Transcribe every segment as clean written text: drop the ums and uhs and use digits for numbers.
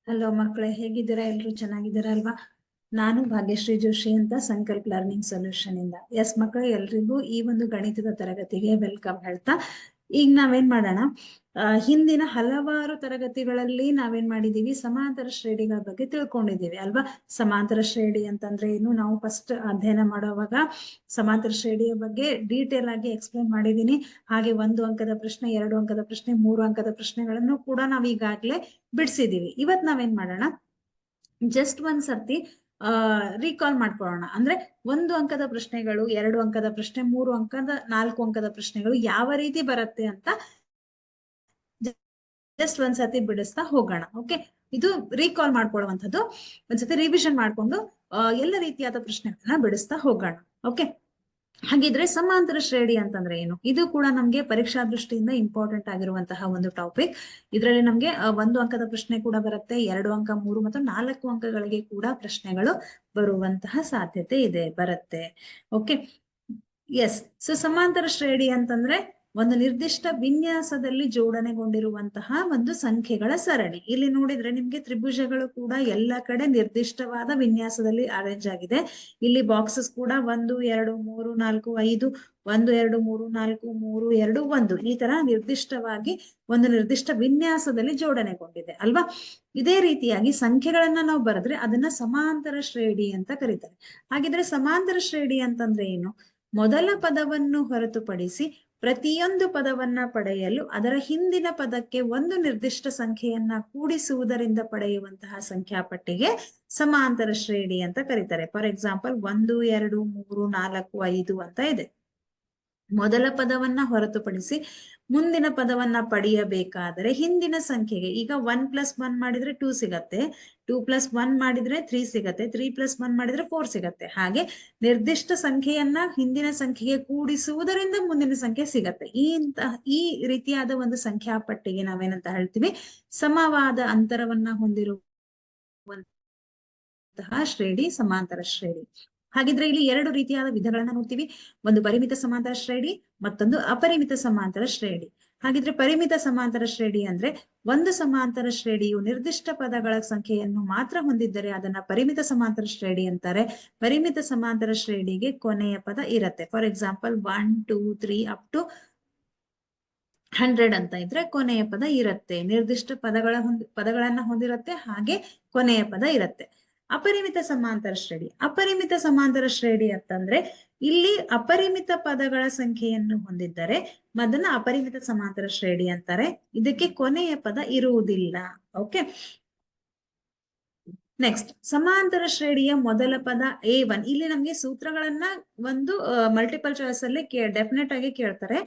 Hello ಮಕ್ಕಳೇ, ಹೇಗಿದ್ದೀರಾ? ಎಲ್ರು ಚೆನ್ನಾಗಿದ್ದೀರಾ ಅಲ್ವಾ? ನಾನು ಭಾಗ್ಯಶ್ರೀ ಜೋಶಿ ಅಂತ ಸಂಕಲ್ಪ ಲರ್ನಿಂಗ್ ಸೊಲ್ಯೂಷನ್ ಇಂದ. ಎಸ್ ಮಕ್ಕಳೇ, ಎಲ್ರಿಗೂ ಈ ಒಂದು ಗಣಿತದ ತರಗತಿಗೆ ವೆಲ್ಕಮ್ ಹೇಳ್ತಾ ಈಗ ನಾವೇನ್ ಮಾಡೋಣ, ಹಿಂದಿನ ಹಲವಾರು ತರಗತಿಗಳಲ್ಲಿ ನಾವೇನ್ ಮಾಡಿದೀವಿ, ಸಮಾಂತರ ಶ್ರೇಣಿಗಳ ಬಗ್ಗೆ ತಿಳ್ಕೊಂಡಿದೀವಿ ಅಲ್ವಾ? ಸಮಾಂತರ ಶ್ರೇಣಿ ಅಂತಂದ್ರೆ ಏನು, ನಾವು ಫಸ್ಟ್ ಅಧ್ಯಯನ ಮಾಡುವಾಗ ಸಮಾಂತರ ಶ್ರೇಣಿಯ ಬಗ್ಗೆ ಡೀಟೇಲ್ ಆಗಿ ಎಕ್ಸ್ಪ್ಲೇನ್ ಮಾಡಿದೀನಿ. ಹಾಗೆ 1 ಅಂಕದ ಪ್ರಶ್ನೆ, 2 ಅಂಕದ ಪ್ರಶ್ನೆ, 3 ಅಂಕದ ಪ್ರಶ್ನೆಗಳನ್ನು ಕೂಡ ನಾವ್ ಈಗಾಗ್ಲೇ ಬಿಡಿಸಿದೀವಿ. ಇವತ್ ನಾವೇನ್ ಮಾಡೋಣ, ಜಸ್ಟ್ ಒಂದ್ ಸರ್ತಿ ರೀಕಾಲ್ ಮಾಡ್ಕೊಳ್ಳೋಣ. ಅಂದ್ರೆ 1 ಅಂಕದ ಪ್ರಶ್ನೆಗಳು, 2 ಅಂಕದ ಪ್ರಶ್ನೆ, 3 ಅಂಕದ 4 ಅಂಕದ ಪ್ರಶ್ನೆಗಳು ಯಾವ ರೀತಿ ಬರುತ್ತೆ ಅಂತ ಜಸ್ಟ್ ಒಂದ್ಸತಿ ಬಿಡಿಸ್ತಾ ಹೋಗೋಣ. ಓಕೆ, ಇದು ರೀಕಾಲ್ ಮಾಡ್ಕೊಳ್ಳುವಂಥದ್ದು. ಒಂದ್ಸತಿ ರಿವಿಷನ್ ಮಾಡ್ಕೊಂಡು ಎಲ್ಲ ರೀತಿಯಾದ ಪ್ರಶ್ನೆಗಳನ್ನ ಬಿಡಿಸ್ತಾ ಹೋಗೋಣ. ಓಕೆ, ಹಾಗಿದ್ರೆ ಸಮಾಂತರ ಶ್ರೇಣಿ ಅಂತಂದ್ರೆ ಏನು? ಇದು ಕೂಡ ನಮ್ಗೆ ಪರೀಕ್ಷಾ ದೃಷ್ಟಿಯಿಂದ ಇಂಪಾರ್ಟೆಂಟ್ ಆಗಿರುವಂತಹ ಒಂದು ಟಾಪಿಕ್. ಇದರಲ್ಲಿ ನಮ್ಗೆ 1 ಅಂಕದ ಪ್ರಶ್ನೆ ಕೂಡ ಬರುತ್ತೆ, 2 ಅಂಕ, 3 ಮತ್ತು 4 ಅಂಕಗಳಿಗೆ ಕೂಡ ಪ್ರಶ್ನೆಗಳು ಬರುವಂತಹ ಸಾಧ್ಯತೆ ಇದೆ, ಬರುತ್ತೆ. Okay, S. ಸೊ ಸಮಾಂತರ ಶ್ರೇಣಿ ಅಂತಂದ್ರೆ ಒಂದು ನಿರ್ದಿಷ್ಟ ವಿನ್ಯಾಸದಲ್ಲಿ ಜೋಡಣೆಗೊಂಡಿರುವಂತಹ ಒಂದು ಸಂಖ್ಯೆಗಳ ಸರಣಿ. ಇಲ್ಲಿ ನೋಡಿದ್ರೆ ನಿಮ್ಗೆ ತ್ರಿಭುಜಗಳು ಕೂಡ ಎಲ್ಲ ಕಡೆ ನಿರ್ದಿಷ್ಟವಾದ ವಿನ್ಯಾಸದಲ್ಲಿ ಅರೇಂಜ್ ಆಗಿದೆ. ಇಲ್ಲಿ ಬಾಕ್ಸಸ್ ಕೂಡ 1 2 3 4 5, 1 2 3 4 3 2 1 ಈ ತರ ನಿರ್ದಿಷ್ಟವಾಗಿ ಒಂದು ನಿರ್ದಿಷ್ಟ ವಿನ್ಯಾಸದಲ್ಲಿ ಜೋಡಣೆಗೊಂಡಿದೆ ಅಲ್ವಾ? ಇದೇ ರೀತಿಯಾಗಿ ಸಂಖ್ಯೆಗಳನ್ನ ನಾವು ಬರೆದ್ರೆ ಅದನ್ನ ಸಮಾಂತರ ಶ್ರೇಣಿ ಅಂತ ಕರೀತಾರೆ. ಹಾಗಿದ್ರೆ ಸಮಾಂತರ ಶ್ರೇಣಿ ಅಂತಂದ್ರೆ ಏನು? ಮೊದಲ ಪದವನ್ನು ಹೊರತುಪಡಿಸಿ ಪ್ರತಿಯೊಂದು ಪದವನ್ನ ಪಡೆಯಲು ಅದರ ಹಿಂದಿನ ಪದಕ್ಕೆ ಒಂದು ನಿರ್ದಿಷ್ಟ ಸಂಖ್ಯೆಯನ್ನ ಕೂಡಿಸುವುದರಿಂದ ಪಡೆಯುವಂತಹ ಸಂಖ್ಯಾಪಟ್ಟಿಗೆ ಸಮಾಂತರ ಶ್ರೇಣಿ ಅಂತ ಕರೀತಾರೆ. ಫಾರ್ ಎಕ್ಸಾಂಪಲ್ 1 2 3 4 5 ಅಂತ ಇದೆ. ಮೊದಲ ಪದವನ್ನ ಹೊರತುಪಡಿಸಿ ಮುಂದಿನ ಪದವನ್ನ ಪಡೆಯಬೇಕಾದರೆ ಹಿಂದಿನ ಸಂಖ್ಯೆಗೆ, ಈಗ 1 + 1 ಮಾಡಿದ್ರೆ 2 ಸಿಗತ್ತೆ, 2 + 1 ಮಾಡಿದ್ರೆ 3 ಸಿಗತ್ತೆ, 3 + 1 ಮಾಡಿದ್ರೆ 4 ಸಿಗತ್ತೆ. ಹಾಗೆ ನಿರ್ದಿಷ್ಟ ಸಂಖ್ಯೆಯನ್ನ ಹಿಂದಿನ ಸಂಖ್ಯೆಗೆ ಕೂಡಿಸುವುದರಿಂದ ಮುಂದಿನ ಸಂಖ್ಯೆ ಸಿಗತ್ತೆ. ಈ ರೀತಿಯಾದ ಒಂದು ಸಂಖ್ಯಾ ಪಟ್ಟಿಗೆ ನಾವೇನಂತ ಹೇಳ್ತೀವಿ? ಸಮವಾದ ಅಂತರವನ್ನ ಹೊಂದಿರುವಂತಹ ಶ್ರೇಣಿ ಸಮಾಂತರ ಶ್ರೇಣಿ. ಹಾಗಿದ್ರೆ ಇಲ್ಲಿ 2 ರೀತಿಯಾದ ವಿಧಗಳನ್ನ ನೋಡ್ತೀವಿ. ಒಂದು ಪರಿಮಿತ ಸಮಾಂತರ ಶ್ರೇಣಿ, ಮತ್ತೊಂದು ಅಪರಿಮಿತ ಸಮಾಂತರ ಶ್ರೇಣಿ. ಹಾಗಿದ್ರೆ ಪರಿಮಿತ ಸಮಾಂತರ ಶ್ರೇಣಿ ಅಂದ್ರೆ ಒಂದು ಸಮಾಂತರ ಶ್ರೇಣಿಯು ನಿರ್ದಿಷ್ಟ ಪದಗಳ ಸಂಖ್ಯೆಯನ್ನು ಮಾತ್ರ ಹೊಂದಿದ್ದರೆ ಅದನ್ನ ಪರಿಮಿತ ಸಮಾಂತರ ಶ್ರೇಣಿ ಅಂತಾರೆ. ಪರಿಮಿತ ಸಮಾಂತರ ಶ್ರೇಣಿಗೆ ಕೊನೆಯ ಪದ ಇರತ್ತೆ. ಫಾರ್ ಎಕ್ಸಾಂಪಲ್ 1 2 3 ಅಪ್ ಟು 100 ಅಂತ ಇದ್ರೆ ಕೊನೆಯ ಪದ ಇರತ್ತೆ, ನಿರ್ದಿಷ್ಟ ಪದಗಳನ್ನ ಹೊಂದಿರತ್ತೆ, ಹಾಗೆ ಕೊನೆಯ ಪದ ಇರತ್ತೆ. ಅಪರಿಮಿತ ಸಮಾಂತರ ಶ್ರೇಣಿ, ಅಪರಿಮಿತ ಸಮಾಂತರ ಶ್ರೇಣಿ ಅಂತಂದ್ರೆ ಇಲ್ಲಿ ಅಪರಿಮಿತ ಪದಗಳ ಸಂಖ್ಯೆಯನ್ನು ಹೊಂದಿದ್ದರೆ ಅದನ್ನ ಅಪರಿಮಿತ ಸಮಾಂತರ ಶ್ರೇಣಿ ಅಂತಾರೆ. ಇದಕ್ಕೆ ಕೊನೆಯ ಪದ ಇರುವುದಿಲ್ಲ. ಓಕೆ, ನೆಕ್ಸ್ಟ್ ಸಮಾಂತರ ಶ್ರೇಣಿಯ ಮೊದಲ ಪದ A1. ಇಲ್ಲಿ ನಮ್ಗೆ ಸೂತ್ರಗಳನ್ನ ಒಂದು ಮಲ್ಟಿಪಲ್ ಚಾಯ್ಸ್ ಅಲ್ಲಿ ಡೆಫಿನೆಟ್ ಆಗಿ ಕೇಳ್ತಾರೆ.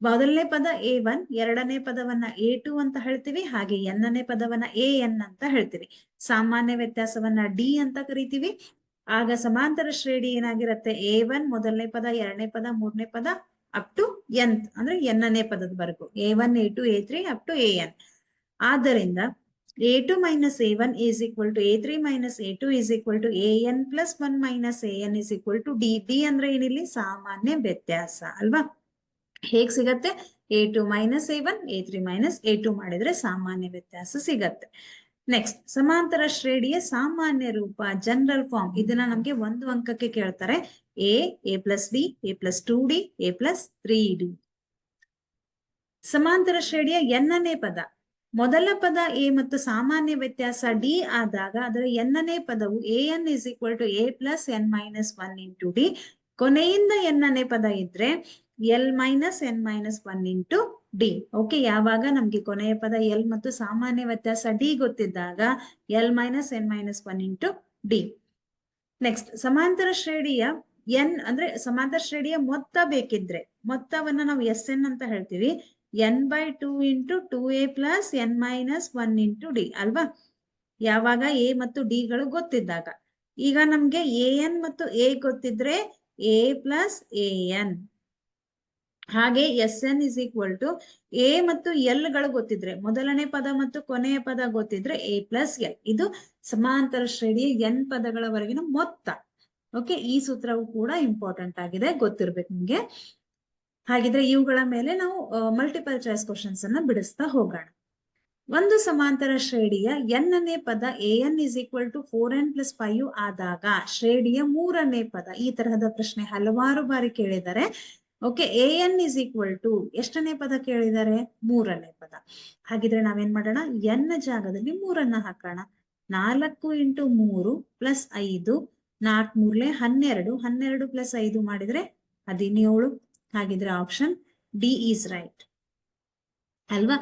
ಮೊದಲನೇ ಪದ A1, ಎರಡನೇ ಪದವನ್ನ A2 ಅಂತ ಹೇಳ್ತೀವಿ, ಹಾಗೆ ಎನ್ನನೇ ಪದವನ್ನ AN ಅಂತ ಹೇಳ್ತೀವಿ. ಸಾಮಾನ್ಯ ವ್ಯತ್ಯಾಸವನ್ನ D ಅಂತ ಕರಿತೀವಿ. ಆಗ ಸಮಾಂತರ ಶ್ರೇಣಿ ಏನಾಗಿರುತ್ತೆ? A1 ಮೊದಲನೇ ಪದ, ಎರಡನೇ ಪದ, ಮೂರನೇ ಪದ ಅಪ್ ಟು n ಅಂದ್ರೆ ಎನ್ನನೇ ಪದದವರೆಗೂ, A1 A2 A3 up to AN. ಆದ್ದರಿಂದ A2 - A1 is equal to A3 - A2 is equal to AN plus 1 minus AN is equal to D. D ಅಂದ್ರೆ ಏನಿಲ್ಲಿ? ಸಾಮಾನ್ಯ ವ್ಯತ್ಯಾಸ ಅಲ್ವಾ? ಹೇಗ್ ಸಿಗತ್ತೆ? A2 - A1, A3 - A2 ಮಾಡಿದ್ರೆ ಸಾಮಾನ್ಯ ವ್ಯತ್ಯಾಸ ಸಿಗತ್ತೆ. ನೆಕ್ಸ್ಟ್ ಸಮಾಂತರ ಶ್ರೇಣಿಯ ಸಾಮಾನ್ಯ ರೂಪ, ಜನರಲ್ ಫಾರ್ಮ್. ಇದನ್ನ ನಮ್ಗೆ 1 ಅಂಕಕ್ಕೆ ಕೇಳ್ತಾರೆ. A plus D, A plus 2D, A plus 3D. ಸಮಾಂತರ ಶ್ರೇಣಿಯ ಎನ್ನನೇ ಪದ, ಮೊದಲ ಪದ A ಮತ್ತು ಸಾಮಾನ್ಯ ವ್ಯತ್ಯಾಸ D ಆದಾಗ ಅದರ ಎನ್ನನೇ ಪದವು AN is equal to A plus N minus 1 into D. ಕೊನೆಯಿಂದ ಎನ್ನನೇ ಪದ ಇದ್ರೆ L minus N minus 1 into D. Okay, ಯಾವಾಗ ನಮ್ಗೆ ಕೊನೆಯ ಪದ L ಮತ್ತು ಸಾಮಾನ್ಯ ವ್ಯತ್ಯಾಸ D ಗೊತ್ತಿದ್ದಾಗ L minus N minus 1 into D. Next ಸಮಾಂತರ ಶ್ರೇಣಿಯ N ಅಂದ್ರೆ ಸಮಾಂತರ ಶ್ರೇಣಿಯ ಮೊತ್ತ ಬೇಕಿದ್ರೆ ಮೊತ್ತವನ್ನ ನಾವು SN ಅಂತ ಹೇಳ್ತೀವಿ. N/2 into 2A plus N minus 1 into D ಅಲ್ವಾ? ಯಾವಾಗ A ಮತ್ತು D ಗಳು ಗೊತ್ತಿದ್ದಾಗ. ಈಗ ನಮ್ಗೆ AN ಮತ್ತು A ಗೊತ್ತಿದ್ರೆ A plus AN, ಹಾಗೆ SN is equal to A ಮತ್ತು L ಗಳು ಗೊತ್ತಿದ್ರೆ, ಮೊದಲನೇ ಪದ ಮತ್ತು ಕೊನೆಯ ಪದ ಗೊತ್ತಿದ್ರೆ A plus L. ಇದು ಸಮಾಂತರ ಶ್ರೇಣಿಯ N ಪದಗಳವರೆಗಿನ ಮೊತ್ತ. ಓಕೆ, ಈ ಸೂತ್ರವು ಕೂಡ ಇಂಪಾರ್ಟೆಂಟ್ ಆಗಿದೆ, ಗೊತ್ತಿರ್ಬೇಕು ನಿಮ್ಗೆ. ಹಾಗಿದ್ರೆ ಇವುಗಳ ಮೇಲೆ ನಾವು ಮಲ್ಟಿಪಲ್ ಚಾಯ್ಸ್ ಕ್ವಶನ್ಸ್ ಅನ್ನ ಬಿಡಿಸ್ತಾ ಹೋಗೋಣ. ಒಂದು ಸಮಾಂತರ ಶ್ರೇಣಿಯ ಎನ್ನೇ ಪದ an is equal to 4n+5 ಆದಾಗ ಶ್ರೇಣಿಯ ಮೂರನೇ ಪದ, ಈ ತರಹದ ಪ್ರಶ್ನೆ ಹಲವಾರು ಬಾರಿ ಕೇಳಿದ್ದಾರೆ. Okay, an is equal to ಎಷ್ಟನೇ ಪದ ಕೇಳಿದ್ದಾರೆ? ಮೂರನೇ ಪದ. ಹಾಗಿದ್ರೆ ನಾವೇನ್ ಮಾಡೋಣ, n ಜಾಗದಲ್ಲಿ ಮೂರನ್ನ ಹಾಕೋಣ. 4 ಇಂಟು 3 ಪ್ಲಸ್ 5, 4 ಮೂರ್ಲೆ 12, 12 ಪ್ಲಸ್ 5 ಮಾಡಿದ್ರೆ 17. ಹಾಗಿದ್ರೆ ಆಪ್ಷನ್ ಡಿ ಈಸ್ ರೈಟ್ ಅಲ್ವಾ?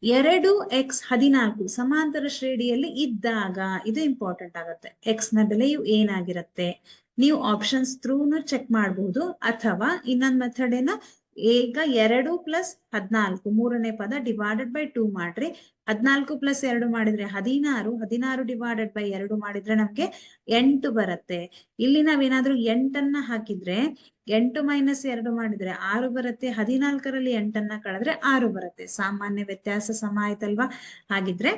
2x 14 ಸಮಾಂತರ ಶ್ರೇಣಿಯಲ್ಲಿ ಇದ್ದಾಗ, ಇದು ಇಂಪಾರ್ಟೆಂಟ್ ಆಗುತ್ತೆ. ಎಕ್ಸ್ ನ ಬೆಲೆಯು ಏನಾಗಿರುತ್ತೆ? ನೀವು ಆಪ್ಷನ್ಸ್ ಥ್ರೂನು ಚೆಕ್ ಮಾಡಬಹುದು, ಅಥವಾ ಇನ್ನೊಂದು ಮೆಥಡ್ ಏನ, ಈಗ 2 ಪ್ಲಸ್ 14 ಮೂರನೇ ಪದ ಡಿವೈಡೆಡ್ ಬೈ 2 ಮಾಡ್ರಿ. 14 ಪ್ಲಸ್ 2 ಮಾಡಿದ್ರೆ 16, 16 ಡಿವೈಡೆಡ್ ಬೈ 2 ಮಾಡಿದ್ರೆ ನಮ್ಗೆ 8 ಬರುತ್ತೆ. ಇಲ್ಲಿ ನಾವೇನಾದ್ರೂ 8ಅನ್ನ ಹಾಕಿದ್ರೆ 8 ಮೈನಸ್ 2 ಮಾಡಿದ್ರೆ 6 ಬರುತ್ತೆ. 14ರಲ್ಲಿ 8ಅನ್ನ ಕಳೆದ್ರೆ 6 ಬರುತ್ತೆ. ಸಾಮಾನ್ಯ ವ್ಯತ್ಯಾಸ ಸಮ ಆಯ್ತಲ್ವಾ? ಹಾಗಿದ್ರೆ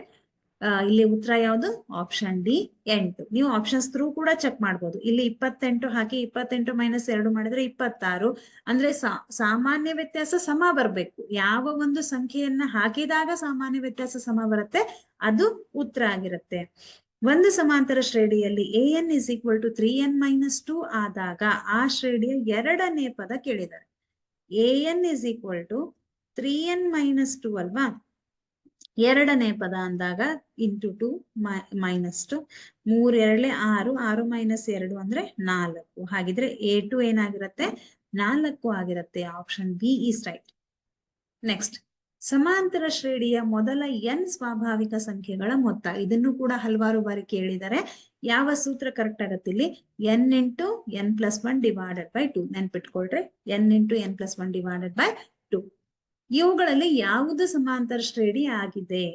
ಇಲ್ಲಿ ಉತ್ತರ ಯಾವುದು? Option D 8. ನೀವು ಆಪ್ಷನ್ಸ್ ಥ್ರೂ ಕೂಡ ಚೆಕ್ ಮಾಡ್ಬೋದು. ಇಲ್ಲಿ 28 ಹಾಕಿ 28 ಮೈನಸ್ 2 ಮಾಡಿದ್ರೆ 26. ಅಂದ್ರೆ ಸಾಮಾನ್ಯ ವ್ಯತ್ಯಾಸ ಸಮ ಬರ್ಬೇಕು. ಯಾವ ಒಂದು ಸಂಖ್ಯೆಯನ್ನ ಹಾಕಿದಾಗ ಸಾಮಾನ್ಯ ವ್ಯತ್ಯಾಸ ಸಮ ಬರುತ್ತೆ, ಅದು ಉತ್ತರ ಆಗಿರುತ್ತೆ. ಒಂದು ಸಮಾಂತರ ಶ್ರೇಣಿಯಲ್ಲಿ an is equal to 3n-2 ಆದಾಗ ಆ ಶ್ರೇಣಿಯ ಎರಡನೇ ಪದ ಕೇಳಿದ್ದಾರೆ. an is equal to 3n-2 ಅಲ್ವಾ? ಎರಡನೇ ಪದ ಅಂದಾಗ ಇಂಟು 2 ಮೈನಸ್ 2, 3 2 6, 6 ಮೈನಸ್ 2 ಅಂದ್ರೆ 4. ಹಾಗಿದ್ರೆ a2 ಏನಾಗಿರುತ್ತೆ? 4 ಆಗಿರುತ್ತೆ. Option B is right. Next, ಸಮಾಂತರ ಶ್ರೇಣಿಯ ಮೊದಲ n ಸ್ವಾಭಾವಿಕ ಸಂಖ್ಯೆಗಳ ಮೊತ್ತ. ಇದನ್ನು ಕೂಡ ಹಲವಾರು ಬಾರಿ ಕೇಳಿದರೆ ಯಾವ ಸೂತ್ರ ಕರೆಕ್ಟ್ ಆಗುತ್ತೆ? ಇಲ್ಲಿ n into n+1 divided by 2. ನೆನ್ಪಿಟ್ಕೊಳ್ರಿ, n into n+1 divided by 2. ಇವುಗಳಲ್ಲಿ ಯಾವುದು ಸಮಾಂತರ ಶ್ರೇಣಿ ಆಗಿದೆ?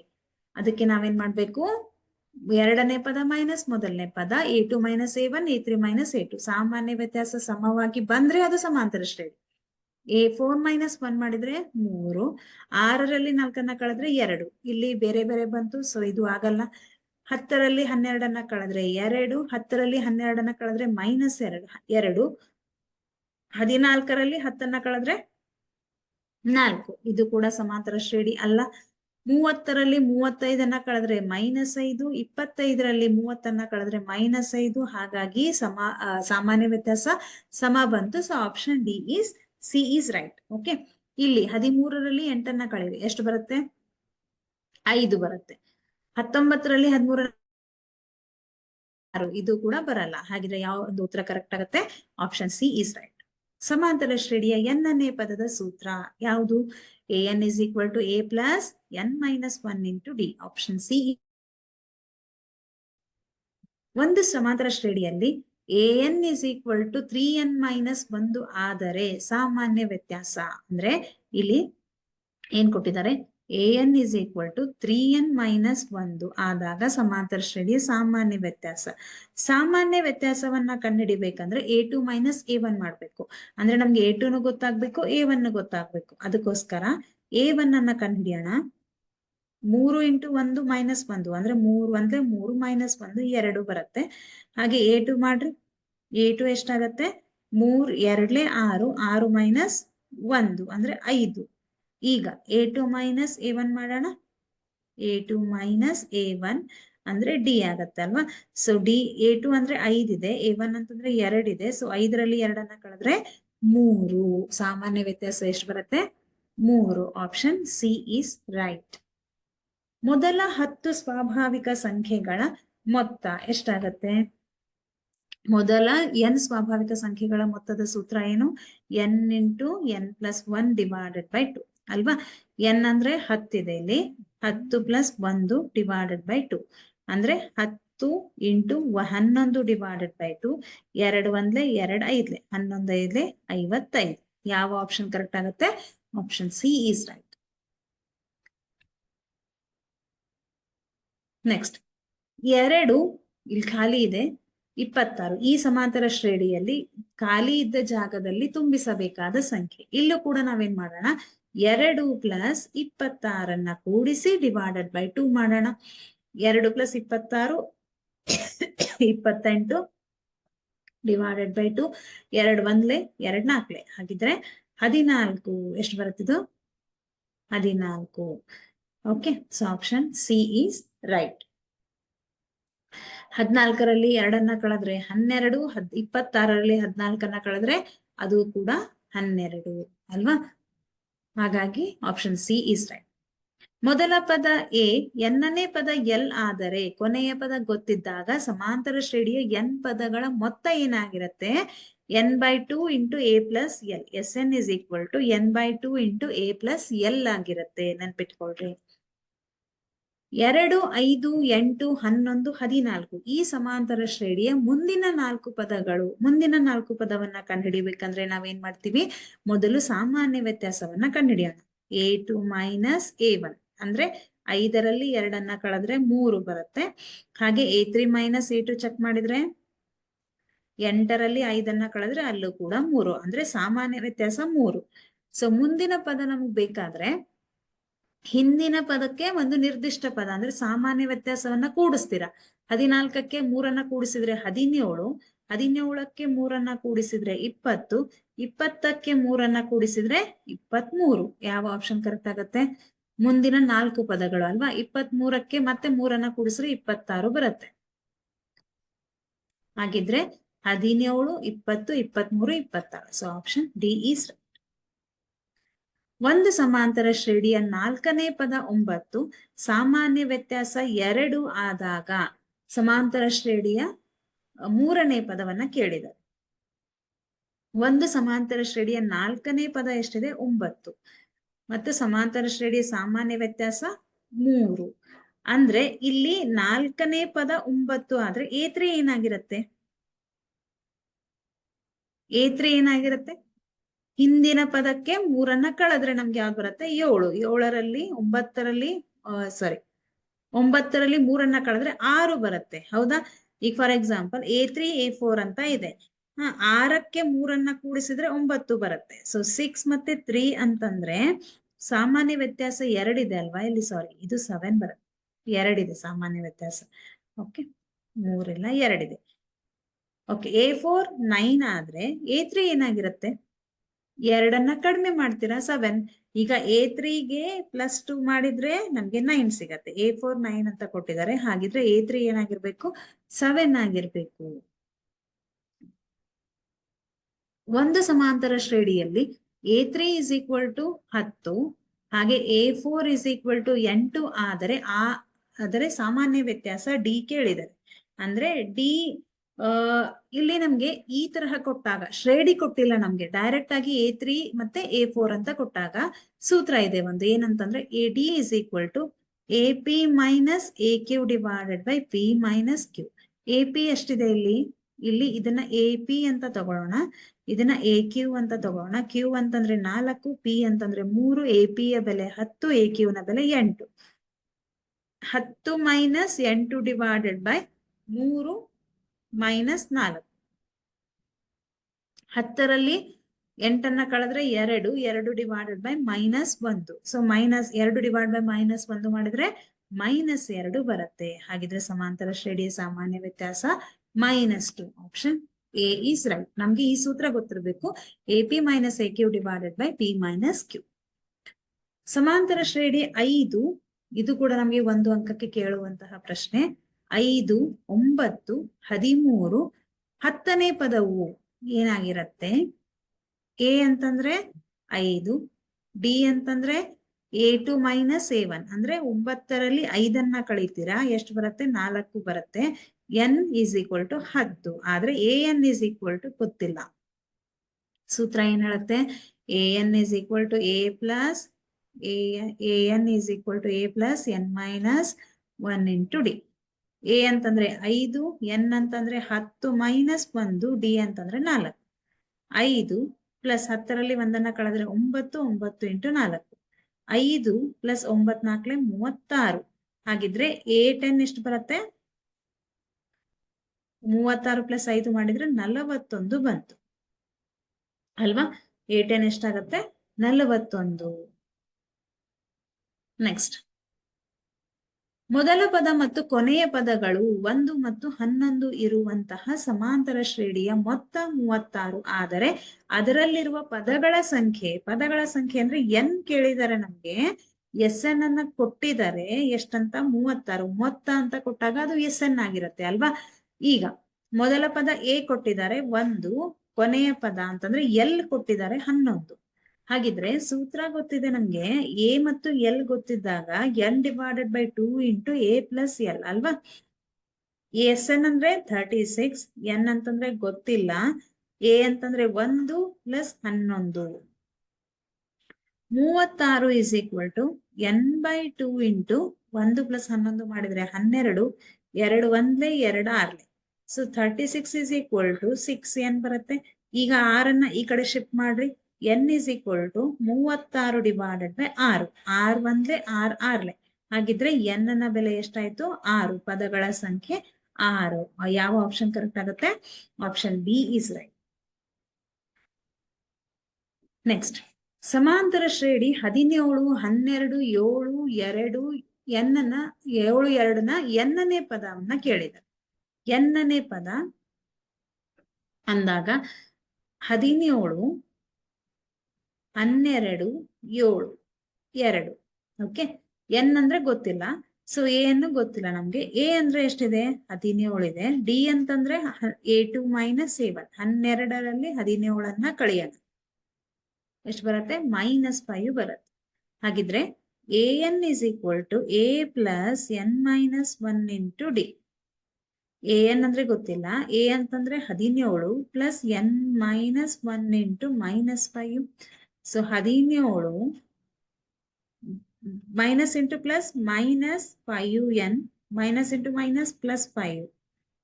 ಅದಕ್ಕೆ ನಾವೇನ್ ಮಾಡ್ಬೇಕು? ಎರಡನೇ ಪದ ಮೈನಸ್ ಮೊದಲನೇ ಪದ, a2 minus a1, a3 minus a2. ಸಾಮಾನ್ಯ ವ್ಯತ್ಯಾಸ ಸಮವಾಗಿ ಬಂದ್ರೆ ಅದು ಸಮಾಂತರ ಶ್ರೇಣಿ. a4 ಮೈನಸ್ 1 ಮಾಡಿದ್ರೆ 3, 6ರಲ್ಲಿ 4ಅನ್ನ ಕಳೆದ್ರೆ 2. ಇಲ್ಲಿ ಬೇರೆ ಬೇರೆ ಬಂತು, ಸೊ ಇದು ಆಗಲ್ಲ. 10ರಲ್ಲಿ 12ಅನ್ನ ಕಳೆದ್ರೆ 2, 10ರಲ್ಲಿ 12ಅನ್ನ ಕಳೆದ್ರೆ ಮೈನಸ್ 2, 14ರಲ್ಲಿ 10ಅನ್ನ ಕಳೆದ್ರೆ 4. ಇದು ಕೂಡ ಸಮಾಂತರ ಶ್ರೇಣಿ ಅಲ್ಲ. 30ರಲ್ಲಿ 35ಅನ್ನ ಕಳೆದ್ರೆ ಮೈನಸ್ 5, 25ರಲ್ಲಿ 30ಅನ್ನ ಕಳೆದ್ರೆ ಮೈನಸ್ 5. ಹಾಗಾಗಿ ಸಾಮಾನ್ಯ ವ್ಯತ್ಯಾಸ ಸಮ ಬಂತು. So option D is C is right. Okay, ಇಲ್ಲಿ 13ರಲ್ಲಿ 8ಅನ್ನ ಕಳೆದ್ರೆ ಎಷ್ಟು ಬರುತ್ತೆ? 5 ಬರುತ್ತೆ. 19ರಲ್ಲಿ 13 ಇದು ಕೂಡ ಬರಲ್ಲ. ಹಾಗಿದ್ರೆ ಯಾವ ಒಂದು ಉತ್ತರ ಕರೆಕ್ಟ್ ಆಗುತ್ತೆ? Option C is right. ಸಮಾಂತರ ಶ್ರೇಣಿಯ ಎನ್ನೇ ಪದದ ಸೂತ್ರ ಯಾವುದು? an is equal to a plus n-1 into d. Option C. ಒಂದು ಸಮಾಂತರ ಶ್ರೇಣಿಯಲ್ಲಿ an is equal to 3n-1 ಆದರೆ ಸಾಮಾನ್ಯ ವ್ಯತ್ಯಾಸ ಅಂದ್ರೆ ಇಲ್ಲಿ ಏನ್ ಕೊಟ್ಟಿದ್ದಾರೆ? an is equal to 3n-1 ಆದಾಗ ಸಮಾಂತರ ಶ್ರೇಣಿಯ ಸಾಮಾನ್ಯ ವ್ಯತ್ಯಾಸ. ಸಾಮಾನ್ಯ ವ್ಯತ್ಯಾಸವನ್ನ ಕಂಡುಹಿಡಿಬೇಕಂದ್ರೆ a2 ಮೈನಸ್ a1 ಮಾಡ್ಬೇಕು. ಅಂದ್ರೆ ನಮ್ಗೆ a2 ಗೊತ್ತಾಗ್ಬೇಕು, a1 ಗೊತ್ತಾಗ್ಬೇಕು. ಅದಕ್ಕೋಸ್ಕರ a1 ಅನ್ನ ಕಂಡುಹಿಡಿಯೋಣ. 3 ಇಂಟು 1 ಮೈನಸ್ 1 ಅಂದ್ರೆ 3 ಅಂದ್ರೆ 3 ಮೈನಸ್ 1 2 ಬರುತ್ತೆ. ಹಾಗೆ a2 ಮಾಡ್ರಿ. a2 ಎಷ್ಟಾಗತ್ತೆ? 3 2 6, 6 ಮೈನಸ್ 1 ಅಂದ್ರೆ 5. ಈಗ a2 ಮೈನಸ್ a1 ಮಾಡೋಣ. a2 ಮೈನಸ್ a1 ಅಂದ್ರೆ ಡಿ ಆಗತ್ತೆ ಅಲ್ವಾ? ಸೊ ಡಿ a2 ಅಂದ್ರೆ 5 ಇದೆ, a1 ಅಂತಂದ್ರೆ 2 ಇದೆ. ಸೊ 5ರಲ್ಲಿ 2ಅನ್ನ ಕಳೆದ್ರೆ 3. ಸಾಮಾನ್ಯ ವ್ಯತ್ಯಾಸ ಎಷ್ಟು ಬರುತ್ತೆ? 3. Option C is right. ಮೊದಲ 10 ಸ್ವಾಭಾವಿಕ ಸಂಖ್ಯೆಗಳ ಮೊತ್ತ ಎಷ್ಟಾಗತ್ತೆ? ಮೊದಲ n ಸ್ವಾಭಾವಿಕ ಸಂಖ್ಯೆಗಳ ಮೊತ್ತದ ಸೂತ್ರ ಏನು? n into n+1 divided by 2 ಅಲ್ವಾ? n ಅಂದ್ರೆ 10 ಇದೆ, ಇಲ್ಲಿ 10 ಪ್ಲಸ್ 1 ಡಿವೈಡೆಡ್ ಬೈ 2 ಅಂದ್ರೆ 10 ಇಂಟು 11 ಡಿವೈಡೆಡ್ ಬೈ 2. 2 1 2 5 11 5 55. ಯಾವ ಆಪ್ಷನ್ ಕರೆಕ್ಟ್ ಆಗುತ್ತೆ? Option C is right. Next, 2 ಇಲ್ಲಿ ಖಾಲಿ ಇದೆ, 26. ಈ ಸಮಾಂತರ ಶ್ರೇಣಿಯಲ್ಲಿ ಖಾಲಿ ಇದ್ದ ಜಾಗದಲ್ಲಿ ತುಂಬಿಸಬೇಕಾದ ಸಂಖ್ಯೆ. ಇಲ್ಲೂ ಕೂಡ ನಾವೇನ್ ಮಾಡೋಣ? 2 ಪ್ಲಸ್ 26ಅನ್ನ ಕೂಡಿಸಿ ಡಿವೈಡೆಡ್ ಬೈ 2 ಮಾಡೋಣ. 2 ಪ್ಲಸ್ 26 28 ಡಿವೈಡೆಡ್ ಬೈ 2. 2 1 2 4. ಹಾಗಿದ್ರೆ 14 ಎಷ್ಟು ಬರುತ್ತಿದ್ದು? 14. Okay, so option C is right. 14ರಲ್ಲಿ 2 ಕಳೆದ್ರೆ 12, 26ರಲ್ಲಿ 14 ಕಳೆದ್ರೆ ಅದು ಕೂಡ 12 ಅಲ್ವಾ? ಹಾಗಾಗಿ ಆಪ್ಷನ್ ಸಿ ಈಸ್ ರೈಟ್. ಮೊದಲ ಪದ ಎ ಎನ್ನನೇ ಪದ ಎಲ್ ಆದರೆ ಕೊನೆಯ ಪದ ಗೊತ್ತಿದ್ದಾಗ ಸಮಾಂತರ ಶ್ರೇಣಿಯ ಎನ್ ಪದಗಳ ಮೊತ್ತ ಏನಾಗಿರುತ್ತೆ? n/2 into a plus L. Sn is equal to n/2 into a plus L ಆಗಿರುತ್ತೆ. ನೆನ್ಪಿಟ್ಕೊಳ್ರಿ. 2, 5, 8, 11, 14 ಈ ಸಮಾಂತರ ಶ್ರೇಣಿಯ ಮುಂದಿನ 4 ಪದಗಳು. ಮುಂದಿನ 4 ಪದವನ್ನ ಕಂಡುಹಿಡಿಬೇಕಂದ್ರೆ ನಾವೇನ್ ಮಾಡ್ತೀವಿ? ಮೊದಲು ಸಾಮಾನ್ಯ ವ್ಯತ್ಯಾಸವನ್ನ ಕಂಡುಹಿಡಿಯೋಣ. a2 ಮೈನಸ್ a1 ಅಂದ್ರೆ 5ರಲ್ಲಿ 2 ಕಳೆದ್ರೆ 3 ಬರುತ್ತೆ. ಹಾಗೆ a3 ಮೈನಸ್ a2 ಚೆಕ್ ಮಾಡಿದ್ರೆ 8ರಲ್ಲಿ 5 ಕಳೆದ್ರೆ ಅಲ್ಲೂ ಕೂಡ 3 ಅಂದ್ರೆ ಸಾಮಾನ್ಯ ವ್ಯತ್ಯಾಸ 3. ಸೊ ಮುಂದಿನ ಪದ ನಮಗ್ ಬೇಕಾದ್ರೆ ಹಿಂದಿನ ಪದಕ್ಕೆ ಒಂದು ನಿರ್ದಿಷ್ಟ ಪದ ಅಂದ್ರೆ ಸಾಮಾನ್ಯ ವ್ಯತ್ಯಾಸವನ್ನ ಕೂಡಿಸ್ತೀರಾ. 14ಕ್ಕೆ 3 ಕೂಡಿಸಿದ್ರೆ 17, 17ಕ್ಕೆ 3 ಕೂಡಿಸಿದ್ರೆ 20, 20ಕ್ಕೆ 3 ಕೂಡಿಸಿದ್ರೆ 23. ಯಾವ ಆಪ್ಷನ್ ಕರೆಕ್ಟ್ ಆಗತ್ತೆ? ಮುಂದಿನ 4 ಪದಗಳು ಅಲ್ವಾ? 23ಕ್ಕೆ ಮತ್ತೆ 3 ಕೂಡಿಸಿದ್ರೆ 26 ಬರುತ್ತೆ. ಹಾಗಿದ್ರೆ 17, 20, 23, 26. So option D is right. ಒಂದು ಸಮಾಂತರ ಶ್ರೇಣಿಯ 4ನೇ ಪದ 9, ಸಾಮಾನ್ಯ ವ್ಯತ್ಯಾಸ 2 ಆದಾಗ ಸಮಾಂತರ ಶ್ರೇಣಿಯ 3ನೇ ಪದವನ್ನ ಕೇಳಿದ್ದಾರೆ. ಒಂದು ಸಮಾಂತರ ಶ್ರೇಣಿಯ 4ನೇ ಪದ ಎಷ್ಟಿದೆ? 9 ಮತ್ತು ಸಮಾಂತರ ಶ್ರೇಣಿಯ ಸಾಮಾನ್ಯ ವ್ಯತ್ಯಾಸ 3. ಅಂದ್ರೆ ಇಲ್ಲಿ 4ನೇ ಪದ 9 ಆದ್ರೆ a3 ಏನಾಗಿರುತ್ತೆ? a3 ಏನಾಗಿರುತ್ತೆ? ಹಿಂದಿನ ಪದಕ್ಕೆ 3 ಕಳೆದ್ರೆ ನಮ್ಗೆ ಯಾವ್ದು ಬರುತ್ತೆ? 7. 7ರಲ್ಲಿ 9ರಲ್ಲಿ 3 ಕಳೆದ್ರೆ 6 ಬರುತ್ತೆ. ಹೌದಾ? ಈಗ ಫಾರ್ ಎಕ್ಸಾಂಪಲ್ a3 a4 ಅಂತ ಇದೆ. 6ಕ್ಕೆ 3 ಕೂಡಿಸಿದ್ರೆ 9 ಬರುತ್ತೆ. ಸೊ 6 ಮತ್ತೆ 3 ಅಂತಂದ್ರೆ ಸಾಮಾನ್ಯ ವ್ಯತ್ಯಾಸ 2 ಇದೆ ಅಲ್ವಾ? ಇಲ್ಲಿ ಇದು 7 ಬರುತ್ತೆ. 2 ಇದೆ ಸಾಮಾನ್ಯ ವ್ಯತ್ಯಾಸ. ಓಕೆ, 3 ಇಲ್ಲ 2 ಇದೆ. ಓಕೆ, a4 9 ಆದ್ರೆ a3 ಏನಾಗಿರುತ್ತೆ? 2 ಕಡಿಮೆ ಮಾಡ್ತೀರಾ? 7. ಈಗ a3ಗೆ +2 ಮಾಡಿದ್ರೆ ನಮ್ಗೆ 9 ಸಿಗತ್ತೆ. a4 9 ಅಂತ ಕೊಟ್ಟಿದ್ದಾರೆ. ಹಾಗಿದ್ರೆ a3 ಏನಾಗಿರ್ಬೇಕು? 7 ಆಗಿರ್ಬೇಕು. ಒಂದು ಸಮಾಂತರ ಶ್ರೇಣಿಯಲ್ಲಿ a3 is equal to 10 ಹಾಗೆ a4 is equal to 8 ಆದರೆ ಅದರ ಸಾಮಾನ್ಯ ವ್ಯತ್ಯಾಸ ಡಿ ಕೇಳಿದ್ದಾರೆ. ಅಂದ್ರೆ ಡಿ ಇಲ್ಲಿ ನಮ್ಗೆ ಈ ತರಹ ಕೊಟ್ಟಾಗ ಶ್ರೇಣಿ ಕೊಟ್ಟಿಲ್ಲ, ನಮ್ಗೆ ಡೈರೆಕ್ಟ್ ಆಗಿ a3 ಮತ್ತೆ a4 ಅಂತ ಕೊಟ್ಟಾಗ ಸೂತ್ರ ಇದೆ ಒಂದು, ಏನಂತಂದ್ರೆ AD is equal to AP minus AQ divided by P minus Q. AP ಎಷ್ಟಿದೆ ಇಲ್ಲಿ ಇದನ್ನ AP ಅಂತ ತಗೊಳ್ಳೋಣ, ಇದನ್ನ AQ ಅಂತ ತಗೊಳ್ಳೋಣ. Q ಅಂತಂದ್ರೆ 4, P ಅಂತಂದ್ರೆ 3, AP ಯ ಬೆಲೆ 10, AQ ನ ಬೆಲೆ 8. 10 ಮೈನಸ್ 8 ಡಿವೈಡೆಡ್ ಬೈ 3 ಮೈನಸ್ 4. 10ರಲ್ಲಿ 8 ಕಳೆದ್ರೆ 2, 2 divided by -1. So -2 divide by -1 ಮಾಡಿದ್ರೆ -2 ಬರುತ್ತೆ. ಹಾಗಿದ್ರೆ ಸಮಾಂತರ ಶ್ರೇಣಿಯ ಸಾಮಾನ್ಯ ವ್ಯತ್ಯಾಸ -2. Option A is right. ನಮ್ಗೆ ಈ ಸೂತ್ರ ಗೊತ್ತಿರಬೇಕು, AP minus AQ divided by P minus Q. ಸಮಾಂತರ ಶ್ರೇಣಿ 5, ಇದು ಕೂಡ ನಮಗೆ 1 ಅಂಕಕ್ಕೆ ಕೇಳುವಂತಹ ಪ್ರಶ್ನೆ. 5, 9, 13, 10ನೇ ಪದವು ಏನಾಗಿರತ್ತೆ? A ಅಂತಂದ್ರೆ 5, D ಅಂತಂದ್ರೆ A2 ಮೈನಸ್ A1 ಅಂದ್ರೆ 9ರಲ್ಲಿ 5 ಕಳೀತೀರಾ, ಎಷ್ಟು ಬರುತ್ತೆ? 4 ಬರುತ್ತೆ. n is equal to 10 ಆದ್ರೆ an is equal to ಗೊತ್ತಿಲ್ಲ. ಸೂತ್ರ ಏನ್ ಹೇಳುತ್ತೆ? an is equal to a plus an is equal to a plus n minus 1 into d. a ಅಂತಂದ್ರೆ 5, n ಅಂತಂದ್ರೆ 10 ಮೈನಸ್ 1, d ಅಂತಂದ್ರೆ 4. 5 ಪ್ಲಸ್ 10ರಲ್ಲಿ 1 ಕಳೆದ್ರೆ 9, 9 ಇಂಟು 4. 5 ಪ್ಲಸ್ 9 4 36. ಹಾಗಿದ್ರೆ a10 ಎಷ್ಟು ಬರುತ್ತೆ? 36 ಪ್ಲಸ್ 5 ಮಾಡಿದ್ರೆ 41 ಬಂತು ಅಲ್ವಾ? a10 ಎಷ್ಟಾಗತ್ತೆ? 41. ನೆಕ್ಸ್ಟ್, ಮೊದಲ ಪದ ಮತ್ತು ಕೊನೆಯ ಪದಗಳು 1 ಮತ್ತು 11 ಇರುವಂತಹ ಸಮಾಂತರ ಶ್ರೇಣಿಯ ಮೊತ್ತ 36 ಆದರೆ ಅದರಲ್ಲಿರುವ ಪದಗಳ ಸಂಖ್ಯೆ ಅಂದ್ರೆ n ಕೇಳಿದರೆ ನಮ್ಗೆ ಎಸ್ ಎನ್ ಅನ್ನ ಕೊಟ್ಟಿದ್ದಾರೆ ಎಷ್ಟಂತ 36 ಅಂತ ಕೊಟ್ಟಾಗ ಅದು ಎಸ್ ಎನ್ ಆಗಿರುತ್ತೆ ಅಲ್ವಾ. ಈಗ ಮೊದಲ ಪದ ಎ ಕೊಟ್ಟಿದ್ದಾರೆ 1, ಕೊನೆಯ ಪದ ಅಂತಂದ್ರೆ ಎಲ್ ಕೊಟ್ಟಿದ್ದಾರೆ 11. ಹಾಗಿದ್ರೆ ಸೂತ್ರ ಗೊತ್ತಿದೆ ನಮ್ಗೆ, ಎ ಮತ್ತು ಎಲ್ ಗೊತ್ತಿದ್ದಾಗ n/2 into a plus l ಅಲ್ವಾ. ಎಸ್ ಎನ್ ಅಂದ್ರೆ 36, ಎನ್ ಅಂತಂದ್ರೆ ಗೊತ್ತಿಲ್ಲ, ಎ ಅಂತಂದ್ರೆ 1 plus 11. 36 is equal to n/2 into 1 plus 11 ಮಾಡಿದ್ರೆ 12, 2 1 2 6. So 36 is equal to 6n ಬರುತ್ತೆ. ಈಗ 6 ಈ ಕಡೆ ಶಿಫ್ಟ್ ಮಾಡ್ರಿ, n is equal to 36 divided by 6. 6 1 6 6. ಹಾಗಿದ್ರೆ n ನ ಬೆಲೆ ಎಷ್ಟಾಯ್ತು? 6. ಪದಗಳ ಸಂಖ್ಯೆ 6. ಯಾವ ಆಪ್ಷನ್ ಕರೆಕ್ಟ್ ಆಗುತ್ತೆ? Option B is right. Next, ಸಮಾಂತರ ಶ್ರೇಣಿ 17, 12, 7, 2 7, 2ನ ಎನ್ನನೇ ಪದವನ್ನ ಕೇಳಿದ್ದಾರೆ. ಎನ್ನನೇ ಪದ ಅಂದಾಗ 17, 12, 7, 2. ಓಕೆ, ಎನ್ ಅಂದ್ರೆ ಗೊತ್ತಿಲ್ಲ, ಸೊ ಎ ಅನ್ನು ಗೊತ್ತಿಲ್ಲ ನಮ್ಗೆ. ಎ ಅಂದ್ರೆ ಎಷ್ಟಿದೆ? 17 ಇದೆ. ಡಿ ಅಂತಂದ್ರೆ A2 - A1. 12ರಲ್ಲಿ 17ನ್ನ ಕಳೆಯೋಣ, ಎಷ್ಟು ಬರುತ್ತೆ? -5 ಬರುತ್ತೆ. ಹಾಗಿದ್ರೆ an is equal to a plus n minus 1 into d. an ಅಂದ್ರೆ ಗೊತ್ತಿಲ್ಲ, a ಅಂತಂದ್ರೆ 17 plus n minus 1 into -5. So 17 minus into plus -5n, minus into minus plus 5.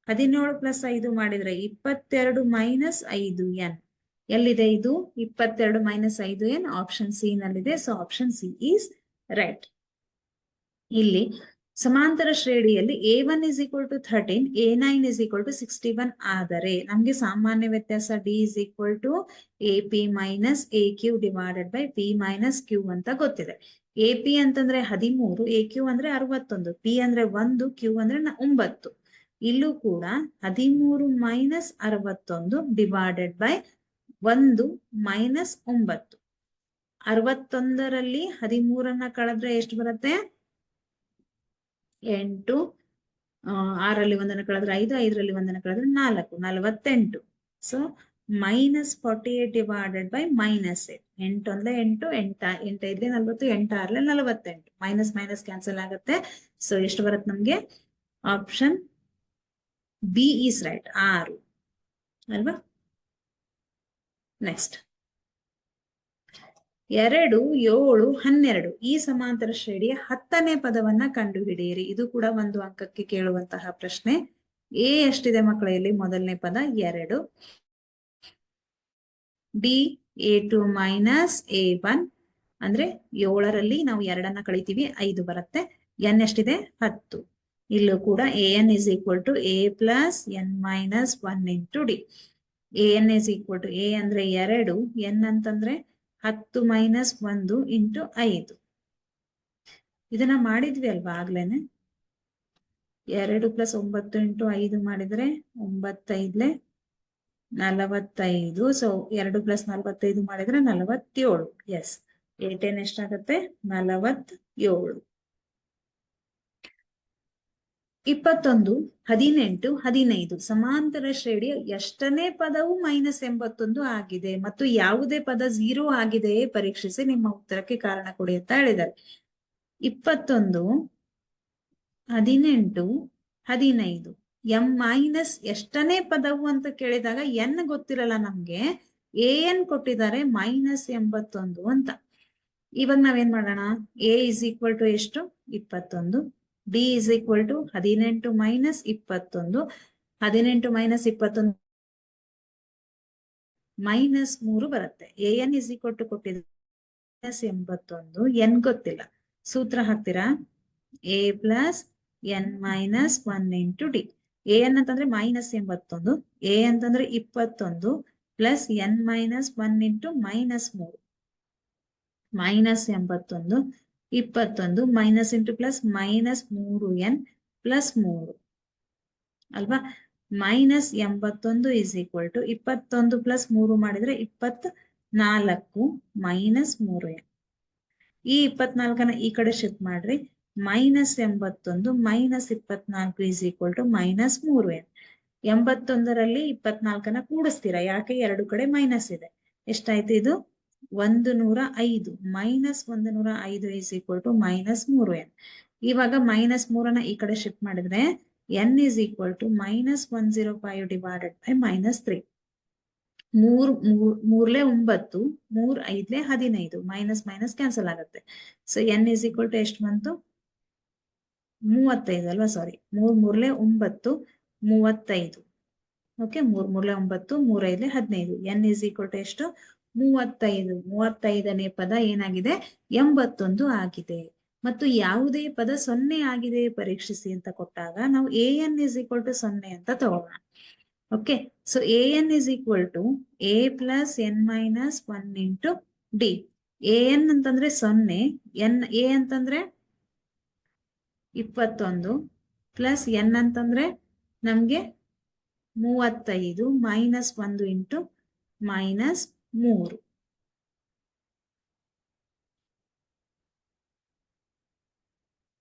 17 plus 5 ಮಾಡಿದ್ರೆ 22 -5n. ಎಲ್ಲಿದೆ ಇದು? 22 - 5n ಆಪ್ಷನ್ ಸಿ ನಲ್ಲಿದೆ. So option C is right. ಇಲ್ಲಿ ಸಮಾಂತರ ಶ್ರೇಣಿಯಲ್ಲಿ A1 is equal to 13, A9 is equal to 61 ಆದರೆ ನಮ್ಗೆ ಸಾಮಾನ್ಯ ವ್ಯತ್ಯಾಸ D is equal to AP minus AQ divided by P minus Q ಅಂತ ಗೊತ್ತಿದೆ. AP ಅಂತಂದ್ರೆ 13, AQ ಅಂದ್ರೆ 61, P ಅಂದ್ರೆ 1, Q ಅಂದ್ರೆ 9. ಇಲ್ಲೂ ಕೂಡ 13 - 61 divided by 1 minus 9. 61ರಲ್ಲಿ 13ನ್ನ ಕಳೆದ್ರೆ ಎಷ್ಟು ಬರುತ್ತೆ? 8. 6ರಲ್ಲಿ 1ನ್ನ ಕಳೆದ್ರೆ 5, 5ರಲ್ಲಿ 1ನ್ನ ಕಳೆದ್ರೆ 4, 48. So -48 divided by -8. 8 ಅಂದ್ರೆ 8, 8 5 40, 8 6 48. ಮೈನಸ್ ಮೈನಸ್ ಕ್ಯಾನ್ಸಲ್ ಆಗುತ್ತೆ. ಸೊ ಎಷ್ಟು ಬರುತ್ತೆ ನಮ್ಗೆ? ಆಪ್ಷನ್ ಬಿ ಈಸ್ ರೈಟ್, 6 ಅಲ್ವಾ. ನೆಕ್ಸ್ಟ್, 2, 7, 12 ಈ ಸಮಾಂತರ ಶ್ರೇಣಿಯ 10ನೇ ಪದವನ್ನ ಕಂಡುಹಿಡಿಯಿರಿ. ಇದು ಕೂಡ 1 ಅಂಕಕ್ಕೆ ಕೇಳುವಂತಹ ಪ್ರಶ್ನೆ. ಎ ಎಷ್ಟಿದೆ ಮಕ್ಕಳಲ್ಲಿ? ಮೊದಲನೇ ಪದ 2. ಡಿ A2 minus A1 ಅಂದ್ರೆ 7ರಲ್ಲಿ ನಾವು 2ನ್ನ ಕಳಿತೀವಿ, 5 ಬರುತ್ತೆ. ಎನ್ ಎಷ್ಟಿದೆ? 10. ಇಲ್ಲೂ ಕೂಡ an is equal to a plus n minus 1 into d. an is equal to a ಅಂದ್ರೆ 2, n ಅಂತಂದ್ರೆ 10 minus 1 into 5. ಇದನ್ನ ಮಾಡಿದ್ವಿ ಅಲ್ವಾ ಆಗ್ಲೇನೆ. 2 plus 9 into 5 ಮಾಡಿದ್ರೆ 9 5 45. ಸೊ 2 plus 45 ಮಾಡಿದ್ರೆ 47. ಎಸ್, 8n ಎಷ್ಟಾಗತ್ತೆ? 47. 21, 18, 15 ಸಮಾಂತರ ಶ್ರೇಣಿಯ ಎಷ್ಟನೇ ಪದವು -81 ಆಗಿದೆ ಮತ್ತು ಯಾವುದೇ ಪದ 0 ಆಗಿದೆಯೇ ಪರೀಕ್ಷಿಸಿ, ನಿಮ್ಮ ಉತ್ತರಕ್ಕೆ ಕಾರಣ ಕೊಡಿ ಅಂತ ಹೇಳಿದ್ದಾರೆ. 21, 18, 15 m ಮೈನಸ್ ಎಷ್ಟನೇ ಪದವು ಅಂತ ಕೇಳಿದಾಗ n ಗೊತ್ತಿರಲ್ಲ ನಮ್ಗೆ, an ಕೊಟ್ಟಿದ್ದಾರೆ -81 ಅಂತ. ಇವಾಗ ನಾವೇನ್ ಮಾಡೋಣ? a is equal to ಎಷ್ಟು? 21. D is equal to 18 minus 21. 18 minus 21 -3 ಬರುತ್ತೆ. an is equal to ಕೊಟ್ಟಿದೆ -81, n ಗೊತ್ತಿಲ್ಲ. ಸೂತ್ರ ಹಾಕ್ತೀರಾ? a plus n minus 1 into d. an ಅಂತಂದ್ರೆ -81, a ಅಂತಂದ್ರೆ 21 plus n minus 1 into -3. -81, 21 minus into plus -3n plus 3 ಅಲ್ವಾ. -81 is equal to 21 plus 3 ಮಾಡಿದ್ರೆ 24 -3n. ಈ 24ನ ಈ ಕಡೆ ಶಿಫ್ಟ್ ಮಾಡ್ರಿ. -81 -24 ಈಸ್ ಈಕ್ವಲ್ ಟು -3n. 81ರಲ್ಲಿ 24ನ ಕೂಡಿಸ್ತೀರಾ, ಯಾಕೆ ಎರಡು ಕಡೆ ಮೈನಸ್ ಇದೆ. ಎಷ್ಟಾಯ್ತು ಇದು? 105 -105 ಈಸ್ ಈಕ್ವಲ್ ಟು -3n. ಇವಾಗ -3ನ ಈ ಕಡೆ ಶಿಫ್ಟ್ ಮಾಡಿದ್ರೆ n is equal to -105 divided by -3. 3 9, 3 5 15, minus minus cancel ಆಗುತ್ತೆ. So n is equal to ಎಷ್ಟು ಬಂತು? 35 ಅಲ್ವಾ? Sorry, 3 3 9, 35. Okay, 3 3 9, 3 5 15. n is equal to ಎಷ್ಟು? 35. 35ನೇ ಪದ ಏನಾಗಿದೆ? 81 ಆಗಿದೆ. ಮತ್ತು ಯಾವುದೇ ಪದ 0 ಆಗಿದೆ ಪರೀಕ್ಷಿಸಿ ಅಂತ ಕೊಟ್ಟಾಗ ನಾವು an ಈಸ್ ಈಕ್ವಲ್ ಟು 0 ಅಂತ ತಗೋಣ. Okay, so an is equal to a plus n minus 1 into d. an ಅಂತಂದ್ರೆ 0, a ಅಂತಂದ್ರೆ 21 ಪ್ಲಸ್ n ಅಂತಂದ್ರೆ ನಮ್ಗೆ 35 ಮೈನಸ್ 1 ಇಂಟು -3.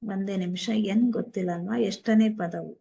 ಒಂದೇ ನಿಮಿಷ, n ಗೊತ್ತಿಲ್ಲ ಅಲ್ವಾ? ಎಷ್ಟನೇ ಪದವು?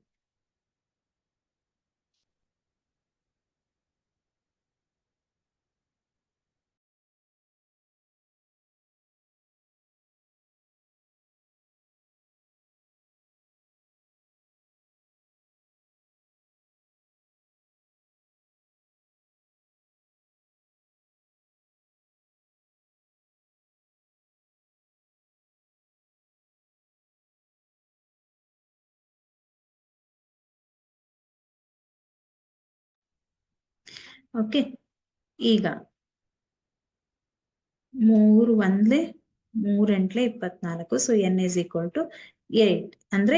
ಓಕೆ, ಈಗ 3 1 3 8 24. So n is equal to 8. ಅಂದ್ರೆ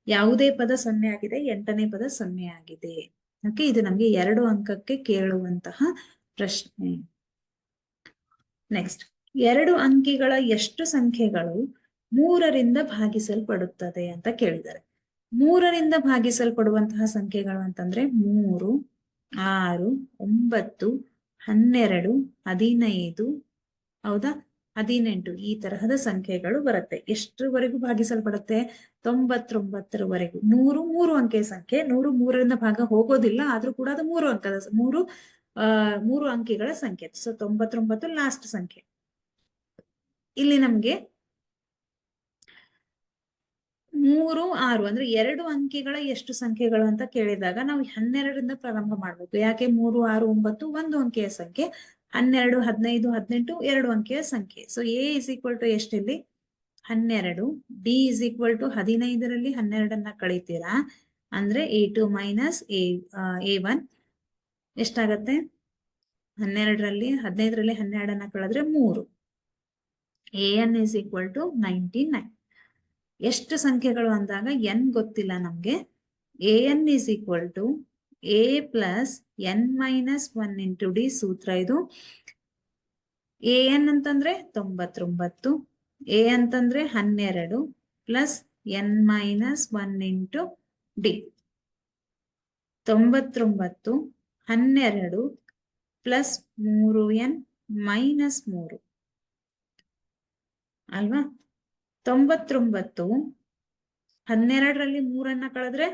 ಯಾವುದೇ ಪದ 0 ಆಗಿದೆ, 8ನೇ ಪದ 0 ಆಗಿದೆ. ಓಕೆ, ಇದು ನಮ್ಗೆ 2 ಅಂಕಕ್ಕೆ ಕೇಳುವಂತಹ ಪ್ರಶ್ನೆ. ನೆಕ್ಸ್ಟ್, 2 ಅಂಕಿಗಳ ಎಷ್ಟು ಸಂಖ್ಯೆಗಳು 3ರಿಂದ ಭಾಗಿಸಲ್ಪಡುತ್ತದೆ ಅಂತ ಕೇಳಿದ್ದಾರೆ. 3ರಿಂದ ಭಾಗಿಸಲ್ಪಡುವಂತಹ ಸಂಖ್ಯೆಗಳು ಅಂತಂದ್ರೆ 3, 6, 9, 12, 15, ಹೌದಾ, 18 ಈ ತರಹದ ಸಂಖ್ಯೆಗಳು ಬರುತ್ತೆ. ಎಷ್ಟರವರೆಗೂ ಭಾಗಿಸಲ್ಪಡುತ್ತೆ? 99ರವರೆಗೂ. 100 3 ಅಂಕೆಯ ಸಂಖ್ಯೆ. 100 3ರಿಂದ ಭಾಗ ಹೋಗೋದಿಲ್ಲ, ಆದ್ರೂ ಕೂಡ ಅದು 3 ಅಂಕಿಗಳ ಸಂಖ್ಯೆ. ಸೊ 99 ಲಾಸ್ಟ್ ಸಂಖ್ಯೆ. ಇಲ್ಲಿ ನಮ್ಗೆ 3, 6 ಅಂದ್ರೆ 2 ಅಂಕಿಗಳ ಎಷ್ಟು ಸಂಖ್ಯೆಗಳು ಅಂತ ಕೇಳಿದಾಗ ನಾವು 12ರಿಂದ ಪ್ರಾರಂಭ ಮಾಡ್ಬೇಕು. ಯಾಕೆ? 3, 6, 9 1 ಅಂಕೆಯ ಸಂಖ್ಯೆ, 12, 15, 18 2 ಅಂಕೆಯ ಸಂಖ್ಯೆ. So a is equal to ಎಷ್ಟಿಲ್ಲಿ? 12. d ಇಸ್ ಈಕ್ವಲ್ ಟು 15ರಲ್ಲಿ 12ನ್ನ ಕಳಿತೀರಾ ಅಂದ್ರೆ a2 ಮೈನಸ್ a1 ಎಷ್ಟಾಗತ್ತೆ? 15ರಲ್ಲಿ 12ನ್ನ ಕಳೆದ್ರೆ 3. an is equal to 99. ಎಷ್ಟು ಸಂಖ್ಯೆಗಳು ಅಂದಾಗ n ಗೊತ್ತಿಲ್ಲ ನಮ್ಗೆ. an is equal to a plus n minus 1 into d. ಸೂತ್ರ ಇದು. an ಅಂತಂದ್ರೆ 99, a ಅಂತಂದ್ರೆ 12 plus n minus 1 into d. 99 12 plus 3n minus 3 ಅಲ್ವಾ? 99 12ರಲ್ಲಿ 3ನ್ನ ಕಳೆದ್ರೆ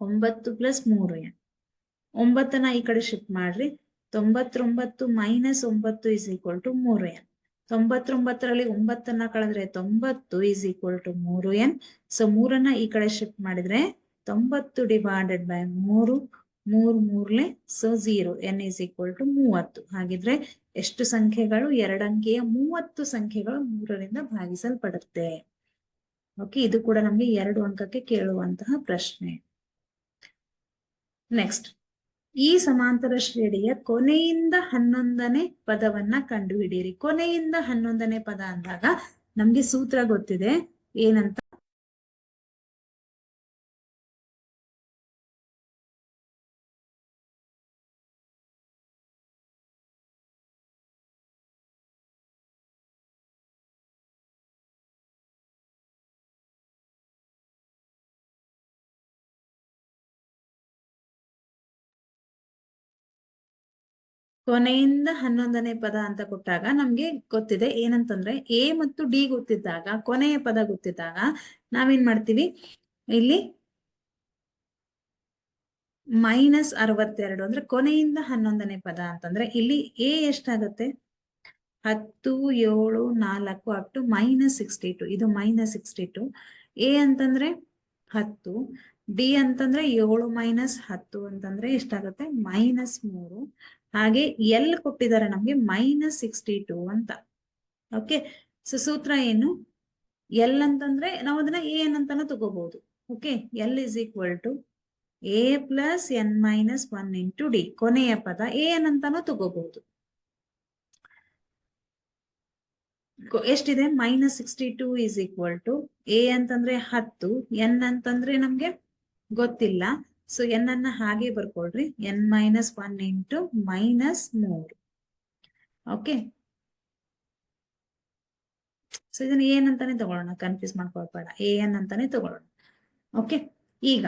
9 ಪ್ಲಸ್ 3n. 9ನ್ನ ಈ ಕಡೆ ಶಿಫ್ಟ್ ಮಾಡ್ರಿ. 99 minus 9 is equal to 3n. 99ರಲ್ಲಿ 9ನ್ನ ಕಳೆದ್ರೆ 90 is equal to 3n. So 3ನ್ನ ಈ ಕಡೆ ಶಿಫ್ಟ್ ಮಾಡಿದ್ರೆ 90 divided by 3, 3 so 0. n is equal to 30. ಹಾಗಿದ್ರೆ ಎಷ್ಟು ಸಂಖ್ಯೆಗಳು? 2 ಅಂಕೆಯ 30 ಸಂಖ್ಯೆಗಳು 3ರಿಂದ ಭಾಗಿಸಲ್ಪಡುತ್ತೆ. ಓಕೆ, ಇದು ಕೂಡ ನಮ್ಗೆ 2 ಅಂಕಕ್ಕೆ ಕೇಳುವಂತಹ ಪ್ರಶ್ನೆ. ನೆಕ್ಸ್ಟ್, ಈ ಸಮಾಂತರ ಶ್ರೇಣಿಯ ಕೊನೆಯಿಂದ 11ನೇ ಪದವನ್ನ ಕಂಡುಹಿಡಿಯಿರಿ. ಕೊನೆಯಿಂದ 11ನೇ ಪದ ಅಂದಾಗ ನಮ್ಗೆ ಸೂತ್ರ ಗೊತ್ತಿದೆ. ಏನಂತ? ಕೊನೆಯಿಂದ 11ನೇ ಪದ ಅಂತ ಕೊಟ್ಟಾಗ ನಮ್ಗೆ ಗೊತ್ತಿದೆ ಏನಂತಂದ್ರೆ ಎ ಮತ್ತು ಡಿ ಗೊತ್ತಿದ್ದಾಗ, ಕೊನೆಯ ಪದ ಗೊತ್ತಿದ್ದಾಗ ನಾವೇನ್ ಮಾಡ್ತೀವಿ, ಇಲ್ಲಿ -62 ಅಂದ್ರೆ ಕೊನೆಯಿಂದ 11ನೇ ಪದ ಅಂತಂದ್ರೆ ಇಲ್ಲಿ ಎ ಎಷ್ಟಾಗುತ್ತೆ, 10, 7, 4 ಅಪ್ ಟು -62. ಇದು -62. ಎ ಅಂತಂದ್ರೆ 10, ಡಿ ಅಂತಂದ್ರೆ 7 - 10 ಅಂತಂದ್ರೆ ಎಷ್ಟಾಗುತ್ತೆ, -3. ಹಾಗೆ ಎಲ್ ಕೊಟ್ಟಿದ್ದಾರೆ ನಮ್ಗೆ -62 ಅಂತ. ಓಕೆ, ಸೊ ಸೂತ್ರ ಏನು, ಎಲ್ ಅಂತಂದ್ರೆ ನಾವು ಅದನ್ನ ಎ ಎನ್ ಅಂತಾನು ತಗೋಬಹುದು. Okay, l is equal to a plus n -1 into d. ಕೊನೆಯ ಪದ ಎ ಎನ್ ಅಂತಾನು ತಗೋಬಹುದು. ಎಷ್ಟಿದೆ, -62 ಇಸ್ ಈಕ್ವಲ್ ಟು ಎ ಅಂತಂದ್ರೆ 10, ಎನ್ ಅಂತಂದ್ರೆ ನಮ್ಗೆ ಗೊತ್ತಿಲ್ಲ, ಸೊ ಎನ್ ಅನ್ನ ಹಾಗೆ ಬರ್ಕೊಳ್ರಿ, ಎನ್ -1 ಇಂಟು -3. ಓಕೆ, ಸೊ ಇದನ್ನ ಎನ್ ಅಂತಾನೆ ತಗೊಳ್ಳೋಣ, ಕನ್ಫ್ಯೂಸ್ ಮಾಡ್ಕೊಳ್ಬೇಡ, ಎ ಎನ್ ಅಂತಾನೆ ತಗೊಳ್ಳೋಣ. ಓಕೆ, ಈಗ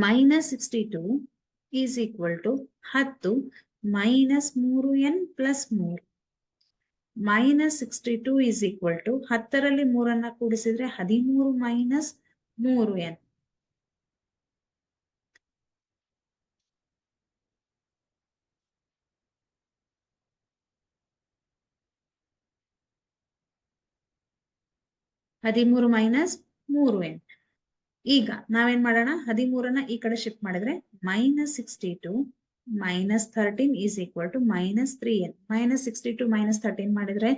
-62 is equal to 10 -3n plus 3. -62 is equal to 10ರಲ್ಲಿ 3ಅನ್ನ ಕೂಡಿಸಿದ್ರೆ 13 - 3n. -3n. ಈಗ ನಾವೇನ್ ಮಾಡೋಣ, 13ನ್ನ ಈ ಕಡೆ ಶಿಫ್ಟ್ ಮಾಡಿದ್ರೆ -62 -13 ಈಸ್ ಈಕ್ವಲ್ ಟು -3n. -62 -13 ಮಾಡಿದ್ರೆ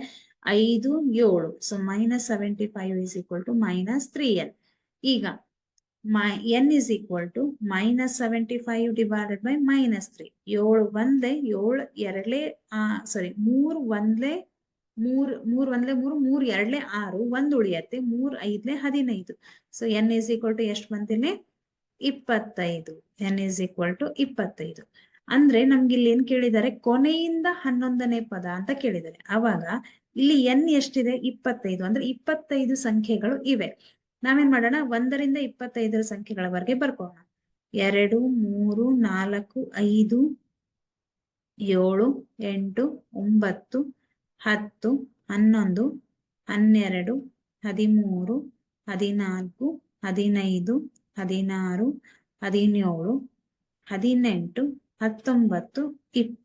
5, 7, so -75 is equal to -3n. ಈಗ n is equal to -75 divided by -3. 7 ಒಂದೇ 7 ಎರಡ್ಲೆ ಸಾರಿ 3 ಒಂದ್ಲೆ 3 3 ಎರಡ್ಲೆ 6, 1 ಉಳಿಯತ್ತೆ, 3 5ಲೆ 15. So n is equal to ಎಷ್ಟು ಬಂತಿಲ್ಲಿ, 25. n is equal to 25. ಅಂದ್ರೆ ನಮ್ಗೆ ಇಲ್ಲಿ ಏನ್ ಕೇಳಿದ್ದಾರೆ, ಕೊನೆಯಿಂದ 11ನೇ ಪದ ಅಂತ ಕೇಳಿದ್ದಾರೆ. ಅವಾಗ ಇಲ್ಲಿ n ಎಷ್ಟಿದೆ, 25. ಅಂದ್ರೆ 25 ಸಂಖ್ಯೆಗಳು ಇವೆ. ನಾವೇನ್ ಮಾಡೋಣ, 1ರಿಂದ 25 ಸಂಖ್ಯೆಗಳವರೆಗೆ ಬರ್ಕೋಣ. 2, 3, 4, 5, 7, 8, 9, 10, 11, 12, 13, 14, 15, 16, 17, 18, 19, 20, 21,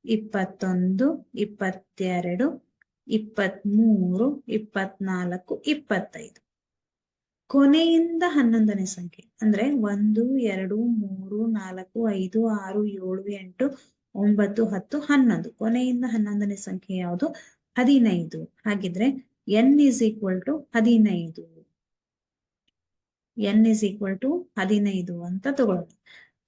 22, 23, 24, 25. ಕೊನೆಯಿಂದ 11ನೇ ಸಂಖ್ಯೆ ಅಂದ್ರೆ 1, 2, 3, 4, 5, 6, 7, 8, 9, 10, 11. ಕೊನೆಯಿಂದ 11ನೇ ಸಂಖ್ಯೆ ಯಾವುದು, 15. ಹಾಗಿದ್ರೆ n is equal to 15. n is equal to 15 ಅಂತ ತಗೊಳ್ಳೋಣ.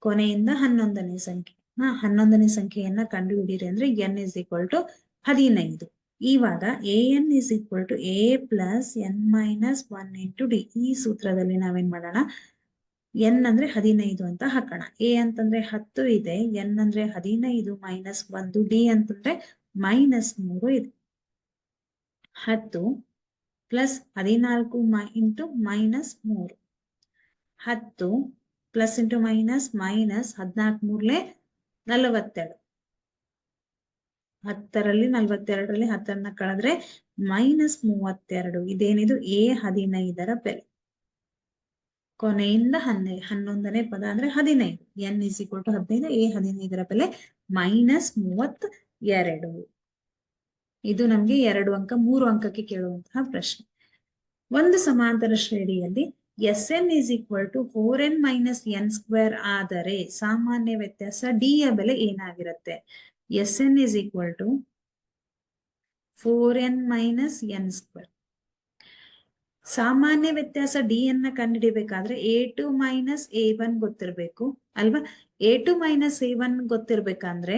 ಕೊನೆಯಿಂದ 11ನೇ ಸಂಖ್ಯೆ, 11ನೇ ಸಂಖ್ಯೆಯನ್ನ ಕಂಡುಹಿಡಿಯಿರಿ ಅಂದ್ರೆ n ಈಸ್ ಈಕ್ವಲ್ ಟು 15. ಇವಾಗ an is equal to a plus n -1 into d. ಈ ಸೂತ್ರದಲ್ಲಿ ನಾವೇನ್ ಮಾಡೋಣ, n ಅಂದ್ರೆ 15 ಅಂತ ಹಾಕೋಣ. a ಅಂತಂದ್ರೆ 10 ಇದೆ, n ಅಂದ್ರೆ 15 -1, ಡಿ ಅಂತಂದ್ರೆ -3 ಇದೆ. 10 plus 14 into -3, 10 plus into minus 14 3ಲೆ 42. 10ರಲ್ಲಿ 42ರಲ್ಲಿ 10ನ್ನ ಕಳೆದ್ರೆ -32. ಇದೇನಿದು, A15ರ ಬೆಲೆ. ಕೊನೆಯಿಂದ 11ನೇ ಪದ ಅಂದ್ರೆ 15. n ಇಸ್ ಈಕ್ವಲ್ ಟು 15, A15ರ ಬೆಲೆ -32. ಇದು ನಮ್ಗೆ 2 ಅಂಕ 3 ಅಂಕಕ್ಕೆ ಕೇಳುವಂತಹ ಪ್ರಶ್ನೆ. ಒಂದು ಸಮಾಂತರ ಶ್ರೇಣಿಯಲ್ಲಿ Sn is equal to 4n minus n square ಆದರೆ ಸಾಮಾನ್ಯ ವ್ಯತ್ಯಾಸ D ಯ ಬೆಲೆ ಏನಾಗಿರುತ್ತೆ? Sn is equal to 4n minus n square. ಸಾಮಾನ್ಯ ವ್ಯತ್ಯಾಸ D ಅನ್ನ ಕಂಡುಹಿಡಿಯಬೇಕಾದ್ರೆ A2 minus A1 ಗೊತ್ತಿರಬೇಕು ಅಲ್ವಾ? A2 minus A1 ಗೊತ್ತಿರ್ಬೇಕಂದ್ರೆ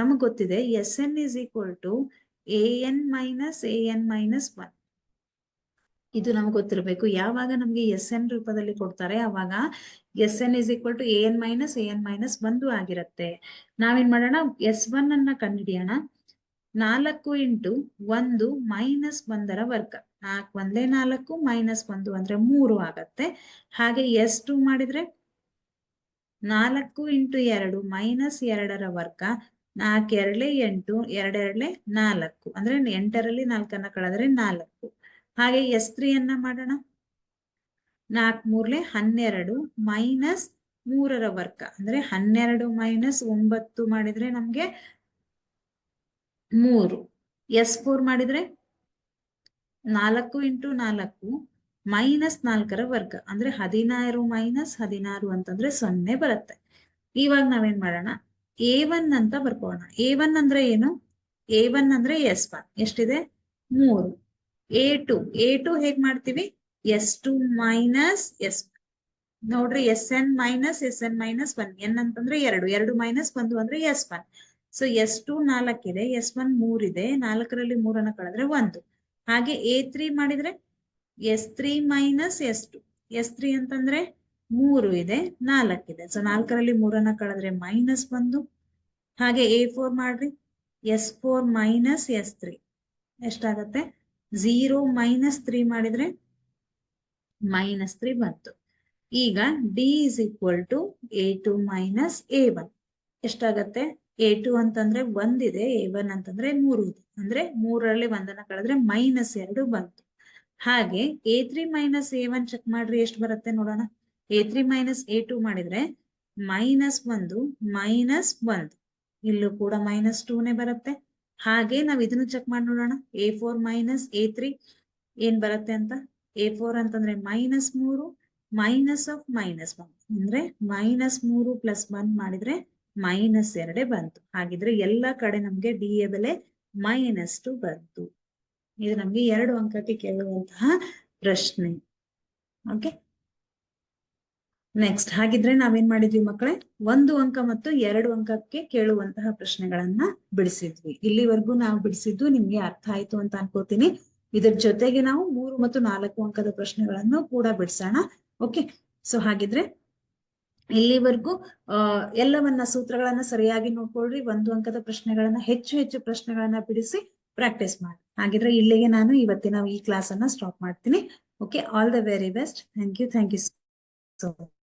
ನಮಗ್ ಗೊತ್ತಿದೆ Sn is equal to an minus an minus 1. ಇದು ನಮ್ಗೆ ಗೊತ್ತಿರಬೇಕು. ಯಾವಾಗ ನಮ್ಗೆ Sn ರೂಪದಲ್ಲಿ ಕೊಡ್ತಾರೆ ಅವಾಗ Sn is equal to an minus 1 ಆಗಿರುತ್ತೆ. ನಾವೇನ್ ಮಾಡೋಣ, S1 ಅನ್ನ ಕಂಡುಹಿಡಿಯೋಣ. 4 ಇಂಟು 1 ಮೈನಸ್ 1ರ ವರ್ಗ. 4 ಒಂದೇ 4 ಮೈನಸ್ 1 ಅಂದ್ರೆ 3 ಆಗತ್ತೆ. ಹಾಗೆ S2 ಮಾಡಿದ್ರೆ 4 ಇಂಟು 2 ಮೈನಸ್ 2ರ ವರ್ಗ, 4 2 8, 2 2 4, ಅಂದ್ರೆ 8ರಲ್ಲಿ 4 ಕಳೆದ್ರೆ 4. ಹಾಗೆ S3 ಅನ್ನ ಮಾಡೋಣ. 4 3 12 ಮೈನಸ್ 3ರ ವರ್ಗ, ಅಂದ್ರೆ 12 ಮೈನಸ್ 9 ಮಾಡಿದ್ರೆ ನಮ್ಗೆ 3. S4 ಮಾಡಿದ್ರೆ 4 ಇಂಟು 4 ಮೈನಸ್ 4ರ ವರ್ಗ, ಅಂದ್ರೆ 16 ಮೈನಸ್ 16 ಅಂತಂದ್ರೆ 0 ಬರುತ್ತೆ. ಇವಾಗ ನಾವೇನ್ ಮಾಡೋಣ, A1 ಅಂತ ಬರ್ಕೋಣ. A1 ಅಂದ್ರೆ ಏನು? A1 ಅಂದ್ರೆ S1 ಎಷ್ಟಿದೆ? 3. A2 ಹೇಗ್ ಮಾಡ್ತೀವಿ? S2 minus S1. ನೋಡ್ರಿ, SN minus SN minus 1. N ಅಂತಂದ್ರೆ 2 ಮೈನಸ್ 1 ಅಂದ್ರೆ S1. ಸೊ S2 4 ಇದೆ, S1 3 ಇದೆ, 4ರಲ್ಲಿ 3 ಕಳೆದ್ರೆ 1. ಹಾಗೆ A3 ಮಾಡಿದ್ರೆ S3 ಮೈನಸ್ S2. S3 ಅಂತಂದ್ರೆ 3 ಇದೆ, 4 ಇದೆ. ಸೊ 4ರಲ್ಲಿ 3 ಕಳೆದ್ರೆ ಮೈನಸ್ 1. ಹಾಗೆ A4 ಮಾಡ್ರಿ, S4 ಮೈನಸ್ S3 ಎಷ್ಟಾಗತ್ತೆ? 0 ಮೈನಸ್ 3 ಮಾಡಿದ್ರೆ ಮೈನಸ್ 3 ಬಂತು. ಈಗ D is equal to A2 minus A1 ಎಷ್ಟಾಗತ್ತೆ? A2 ಅಂತಂದ್ರೆ 1 ಇದೆ, A1 ಅಂತಂದ್ರೆ 3 ಇದೆ, ಅಂದ್ರೆ 3ರಲ್ಲಿ 1 ಕಳೆದ್ರೆ ಮೈನಸ್ 2 ಬಂತು. ಹಾಗೆ A3 ಮೈನಸ್ A1 ಚೆಕ್ ಮಾಡ್ರಿ, ಎಷ್ಟು ಬರುತ್ತೆ ನೋಡೋಣ. A3 ಮೈನಸ್ A2 ಮಾಡಿದ್ರೆ ಮೈನಸ್ 1 ಮೈನಸ್ 1, ಇಲ್ಲೂ ಕೂಡ ಮೈನಸ್ 2ನೇ ಬರುತ್ತೆ. ಹಾಗೆ ನಾವ್ ಇದನ್ನು ಚೆಕ್ ಮಾಡಿ ನೋಡೋಣ. A4 ಮೈನಸ್ A3 ಏನ್ ಬರುತ್ತೆ ಅಂತ. A4 ಅಂತಂದ್ರೆ ಮೈನಸ್ 3 ಮೈನಸ್ ಆಫ್ ಮೈನಸ್ 1, ಅಂದ್ರೆ ಮೈನಸ್ 3 ಪ್ಲಸ್ 1 ಮಾಡಿದ್ರೆ ಮೈನಸ್ 2 ಬಂತು. ಹಾಗಿದ್ರೆ ಎಲ್ಲಾ ಕಡೆ ನಮ್ಗೆ D ಯ ಬೆಲೆ ಮೈನಸ್ 2 ಬಂತು. ಇದು ನಮ್ಗೆ 2 ಅಂಕಕ್ಕೆ ಕೇಳುವಂತಹ ಪ್ರಶ್ನೆ. Okay, next. ಹಾಗಿದ್ರೆ ನಾವೇನ್ ಮಾಡಿದ್ವಿ ಮಕ್ಕಳೇ, 1 ಅಂಕ ಮತ್ತು 2 ಅಂಕಕ್ಕೆ ಕೇಳುವಂತಹ ಪ್ರಶ್ನೆಗಳನ್ನ ಬಿಡಿಸಿದ್ವಿ. ಇಲ್ಲಿವರೆಗೂ ನಾವು ಬಿಡಿಸಿದ್ದು ನಿಮ್ಗೆ ಅರ್ಥ ಆಯ್ತು ಅಂತ ಅನ್ಕೋತೀನಿ. ಇದ್ರ ಜೊತೆಗೆ ನಾವು 3 ಮತ್ತು 4 ಅಂಕದ ಪ್ರಶ್ನೆಗಳನ್ನು ಕೂಡ ಬಿಡಿಸೋಣ. ಓಕೆ, ಸೊ ಹಾಗಿದ್ರೆ ಇಲ್ಲಿವರೆಗೂ ಎಲ್ಲವನ್ನ ಸೂತ್ರಗಳನ್ನ ಸರಿಯಾಗಿ ನೋಡ್ಕೊಳ್ರಿ. 1 ಅಂಕದ ಪ್ರಶ್ನೆಗಳನ್ನ ಹೆಚ್ಚು ಪ್ರಶ್ನೆಗಳನ್ನ ಬಿಡಿಸಿ ಪ್ರಾಕ್ಟೀಸ್ ಮಾಡಿ. ಹಾಗಿದ್ರೆ ಇಲ್ಲಿಗೆ ನಾನು ಇವತ್ತಿನ ಈ ಕ್ಲಾಸ್ ಅನ್ನ ಸ್ಟಾಪ್ ಮಾಡ್ತೀನಿ. Okay, all the very best. Thank you so much.